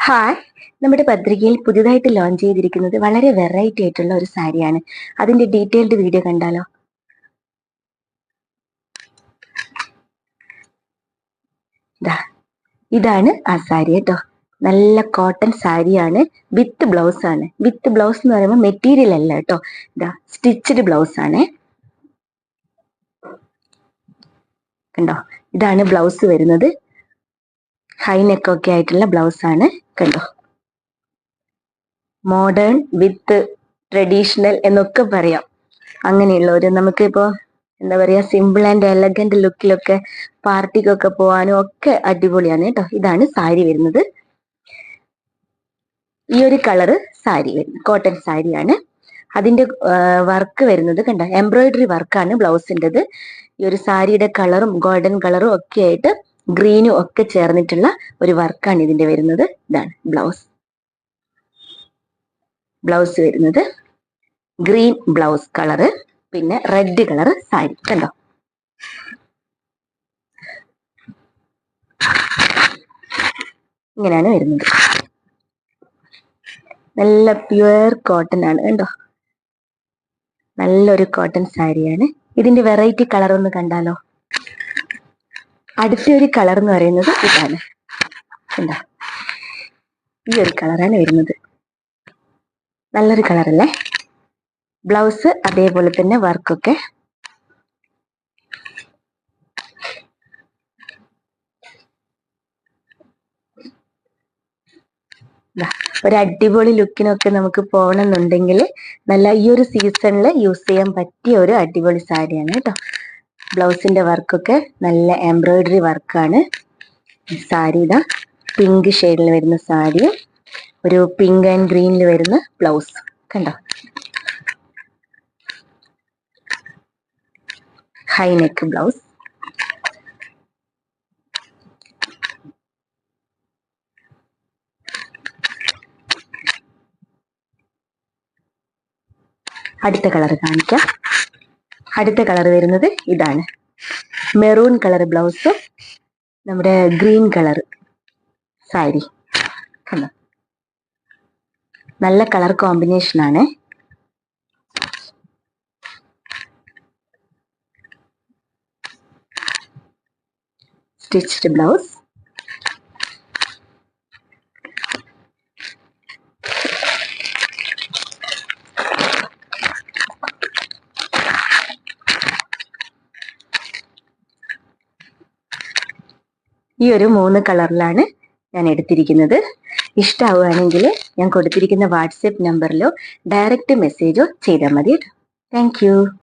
Hi, നമ്മുടെ പത്രികയിൽ പുതിയതായിട്ട് ലോഞ്ച് ചെയ്തിരിക്കുന്നത് വളരെ വെറൈറ്റി ആയിട്ടുള്ള ഒരു സാരിയാണ്. അതിന്റെ ഡീറ്റെയിൽഡ് വീഡിയോ കണ്ടാലോ? ഇതാണ് ആ സാരി കേട്ടോ. നല്ല കോട്ടൺ സാരിയാണ്, വിത്ത് ബ്ലൗസ് ആണ്. വിത്ത് ബ്ലൗസ് എന്ന് പറയുമ്പോൾ മെറ്റീരിയൽ അല്ല കേട്ടോ, സ്റ്റിച്ചഡ് ബ്ലൗസ് ആണ്. കണ്ടോ, ഇതാണ് ബ്ലൗസ് വരുന്നത്. ഹൈ നെക്ക് ഒക്കെ ആയിട്ടുള്ള ബ്ലൗസ് ആണ്. കണ്ടോ, മോഡേൺ വിത്ത് ട്രഡീഷണൽ എന്നൊക്കെ പറയാം. അങ്ങനെയുള്ള ഒരു നമുക്കിപ്പോ എന്താ പറയാ, സിമ്പിൾ ആൻഡ് എലഗന്റ് ലുക്കിലൊക്കെ പാർട്ടിക്കൊക്കെ പോകാനും ഒക്കെ അടിപൊളിയാണ് കേട്ടോ. ഇതാണ് സാരി വരുന്നത്. ഈ ഒരു കളറ് സാരി വരുന്നത് കോട്ടൺ സാരിയാണ്. അതിന്റെ വർക്ക് വരുന്നത് കണ്ട, എംബ്രോയിഡറി വർക്കാണ് ബ്ലൗസിൻ്റെത്. ഈ ഒരു സാരിയുടെ കളറും ഗോൾഡൻ കളറും ഒക്കെ ആയിട്ട് ഗ്രീനും ഒക്കെ ചേർന്നിട്ടുള്ള ഒരു വർക്കാണ് ഇതിന്റെ വരുന്നത്. ഇതാണ് ബ്ലൗസ് വരുന്നത്. ഗ്രീൻ ബ്ലൗസ് കളറ്, പിന്നെ റെഡ് കളറ് സാരി. കണ്ടോ, ഇങ്ങനെയാണ് വരുന്നത്. നല്ല പ്യുവർ കോട്ടൺ ആണ്. കണ്ടോ, നല്ലൊരു കോട്ടൺ സാരിയാണ്. ഇതിന്റെ വെറൈറ്റി കളർ ഒന്ന് കണ്ടാലോ? അടുത്ത ഒരു കളർ എന്ന് പറയുന്നത് ഇതാണ്. കണ്ടോ, ഈ ഒരു കളറാണ് വരുന്നത്. നല്ലൊരു കളറല്ലേ? ബ്ലൗസ് അതേപോലെ തന്നെ വർക്കൊക്കെ. ഒരു അടിപൊളി ലുക്കിനൊക്കെ നമുക്ക് പോകണമെന്നുണ്ടെങ്കിൽ നല്ല ഈ ഒരു സീസണിൽ യൂസ് ചെയ്യാൻ പറ്റിയ ഒരു അടിപൊളി സാരിയാണ് കേട്ടോ. ബ്ലൗസിന്റെ വർക്കൊക്കെ നല്ല എംബ്രോയിഡറി വർക്കാണ്. സാരി ഇതാ പിങ്ക് ഷെയ്ഡിൽ വരുന്ന സാരിയും ഒരു പിങ്ക് ആൻഡ് ഗ്രീനിൽ വരുന്ന ബ്ലൗസ്. കണ്ടോ, ഹൈ നെക്ക് ബ്ലൗസ്. അടുത്ത കളർ കാണിക്കാം. അടുത്ത കളർ വരുന്നത് ഇതാണ്. മെറൂൺ കളർ ബ്ലൗസും നമ്മുടെ ഗ്രീൻ കളർ സാരി. കണ്ടോ, നല്ല കളർ കോമ്പിനേഷൻ ആണ്. Stitched blouse. ഈ ഒരു 3 കളറിലാണ് ഞാൻ എടുത്തിരിക്കുന്നത്. ഇഷ്ടമാവുകയാണെങ്കിൽ ഞാൻ കൊടുത്തിരിക്കുന്ന വാട്സപ്പ് നമ്പറിലോ ഡയറക്റ്റ് മെസ്സേജോ ചെയ്താൽ മതി കേട്ടോ. Thank you.